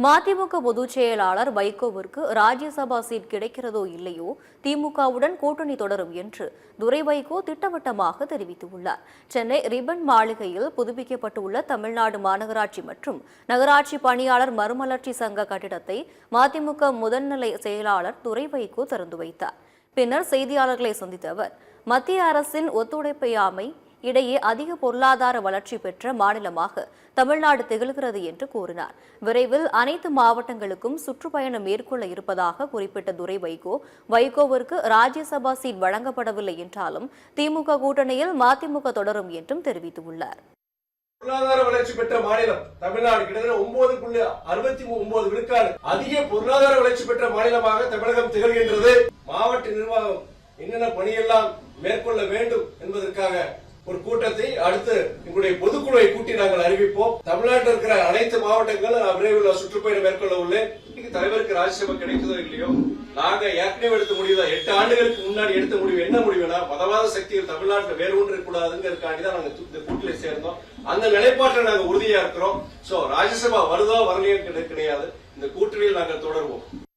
மதிமுக பொதுச் செயலாளர் வைகோவிற்கு ராஜ்யசபா சீட் கிடைக்கிறதோ இல்லையோ திமுகவுடன் கூட்டணி தொடரும் என்று துரை வைகோ திட்டவட்டமாக தெரிவித்துள்ளார். சென்னை ரிப்பன் மாளிகையில் புதுப்பிக்கப்பட்டுள்ள தமிழ்நாடு மாநகராட்சி மற்றும் நகராட்சி பணியாளர் மறுமலர்ச்சி சங்க கட்டிடத்தை மதிமுக முதல்நிலை செயலாளர் துரை வைகோ திறந்து வைத்தார். பின்னர் செய்தியாளர்களை சந்தித்த அவர், மத்திய அரசின் ஒத்துழைப்பையாமை இடையே அதிக பொருளாதார வளர்ச்சி பெற்ற மாநிலமாக தமிழ்நாடு திகழ்கிறது என்று கூறினார். விரைவில் அனைத்து மாவட்டங்களுக்கும் சுற்றுப்பயணம் மேற்கொள்ள இருப்பதாக குறிப்பிட்ட துரை வைகோவிற்கு ராஜ்யசபா சீட் வழங்கப்படவில்லை என்றாலும் திமுக கூட்டணியில் மதிமுக தொடரும் என்றும் தெரிவித்துள்ளார். பொருளாதார வளர்ச்சி பெற்ற மாநிலம் தமிழ்நாடு கிட்டத்தட்ட 9.69 விழுக்காடு அதிக பொருளாதார வளர்ச்சி பெற்ற மாநிலமாக தமிழகம் திகழ்கின்றது. மாவட்ட நிர்வாகம் என்னென்ன பணியெல்லாம் மேற்கொள்ள வேண்டும் என்பதற்காக ஒரு கூட்டத்தை அடுத்து எங்களுடைய பொதுக்குழுவை கூட்டி நாங்கள் அறிவிப்போம். தமிழ்நாட்டில் இருக்கிற அனைத்து மாவட்டங்களும் விரைவில் சுற்றுப்பயணம் மேற்கொள்ள உள்ளேன். தலைவருக்கு ராஜ்யசபா கிடைக்குதோ இல்லையோ, நாங்க ஏற்கனவே எடுத்த முடிவு 8 ஆண்டுகளுக்கு முன்னாடி எடுத்த முடிவு என்ன முடிவுனா, மதவாத சக்திகள் தமிழ்நாட்டில் வேறு ஒன்று இருக்கக்கூடாதுங்கிறதுக்காண்டி தான் நாங்க இந்த கூட்டில் சேர்ந்தோம். அந்த நிலைப்பாட்டில் நாங்க உறுதியா இருக்கிறோம். ராஜ்யசபா வருதோ வரலையோ கிடையாது, இந்த கூட்டணியில் நாங்கள் தொடர்வோம்.